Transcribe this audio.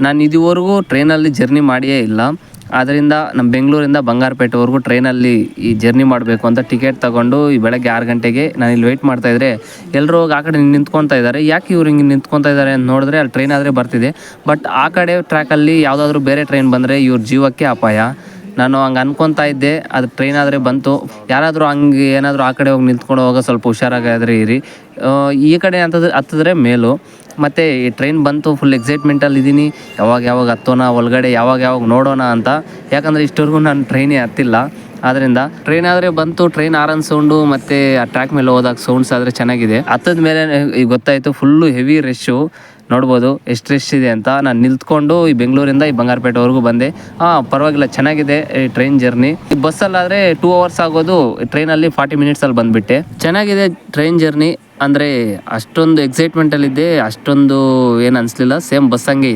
ನಾನು ಇದುವರೆಗೂ ಟ್ರೈನಲ್ಲಿ ಜರ್ನಿ ಮಾಡಿಯೇ ಇಲ್ಲ. ಆದ್ದರಿಂದ ನಮ್ಮ ಬೆಂಗಳೂರಿಂದ ಬಂಗಾರಪೇಟೆವರೆಗೂ ಟ್ರೈನಲ್ಲಿ ಈ ಜರ್ನಿ ಮಾಡಬೇಕು ಅಂತ ಟಿಕೆಟ್ ತೊಗೊಂಡು ಈ ಬೆಳಗ್ಗೆ 6 ಗಂಟೆಗೆ ನಾನು ಇಲ್ಲಿ ವೆಯ್ಟ್ ಮಾಡ್ತಾಯಿದ್ರೆ ಎಲ್ಲರೂ ಆ ಕಡೆ ನಿಂತ್ಕೊತಾ ಇದ್ದಾರೆ. ಯಾಕೆ ಇವ್ರು ಹಿಂಗೆ ನಿಂತ್ಕೊತಾ ಇದ್ದಾರೆ ಅಂತ ನೋಡಿದ್ರೆ ಅಲ್ಲಿ ಟ್ರೈನ್ ಆದರೆ ಬರ್ತಿದೆ. ಬಟ್ ಆ ಕಡೆ ಟ್ರ್ಯಾಕಲ್ಲಿ ಯಾವುದಾದ್ರೂ ಬೇರೆ ಟ್ರೈನ್ ಬಂದರೆ ಇವ್ರ ಜೀವಕ್ಕೆ ಅಪಾಯ. ನಾನು ಹಂಗೆ ಅನ್ಕೊತಾ ಇದ್ದೆ, ಅದು ಟ್ರೈನ್ ಆದರೆ ಬಂತು. ಯಾರಾದರೂ ಹಂಗೆ ಏನಾದರೂ ಆ ಕಡೆ ಹೋಗಿ ನಿಂತ್ಕೊಂಡು ಹೋಗೋ ಸ್ವಲ್ಪ ಹುಷಾರಾಗಾದರೆ ಇರಿ. ಈ ಕಡೆ ಹತ್ತಿದ್ರೆ ಮೇಲು. ಮತ್ತು ಈ ಟ್ರೈನ್ ಬಂತು, ಫುಲ್ ಎಕ್ಸೈಟ್ಮೆಂಟಲ್ಲಿದ್ದೀನಿ. ಯಾವಾಗ ಹತ್ತೋಣ ಒಳಗಡೆ, ಯಾವಾಗ ನೋಡೋಣ ಅಂತ. ಯಾಕಂದರೆ ಇಷ್ಟವರೆಗೂ ನಾನು ಟ್ರೈನೇ ಹತ್ತಿಲ್ಲ. ಆದ್ದರಿಂದ ಟ್ರೈನ್ ಆದರೆ ಬಂತು. ಟ್ರೈನ್ ಹಾರನ್ ಸೌಂಡು ಮತ್ತು ಆ ಟ್ರ್ಯಾಕ್ ಮೇಲೆ ಹೋದಾಗ ಸೌಂಡ್ಸ್ ಆದರೆ ಚೆನ್ನಾಗಿದೆ. ಹತ್ತದ ಮೇಲೆ ಈಗ ಗೊತ್ತಾಯಿತು ಫುಲ್ಲು ಹೆವಿ ರಶ್ಶು. ನೋಡ್ಬೋದು ಎಷ್ಟು ರಶ್ ಇದೆ ಅಂತ. ನಾನು ನಿಂತ್ಕೊಂಡು ಈ ಬೆಂಗಳೂರಿಂದ ಈ ಬಂಗಾರಪೇಟೆವರೆಗೂ ಬಂದೆ. ಪರವಾಗಿಲ್ಲ, ಚೆನ್ನಾಗಿದೆ ಈ ಟ್ರೈನ್ ಜರ್ನಿ. ಈ ಬಸ್ಸಲ್ಲಾದರೆ 2 hours ಆಗೋದು, ಟ್ರೈನಲ್ಲಿ 40 minutesಲ್ಲಿ ಬಂದುಬಿಟ್ಟೆ. ಚೆನ್ನಾಗಿದೆ ಟ್ರೈನ್ ಜರ್ನಿ. ಅಂದರೆ ಅಷ್ಟೊಂದು ಎಕ್ಸೈಟ್ಮೆಂಟಲ್ಲಿದ್ದೆ, ಅಷ್ಟೊಂದು ಏನು ಅನಿಸ್ಲಿಲ್ಲ. ಸೇಮ್ ಬಸ್ ಹಂಗೆ ಇತ್ತು.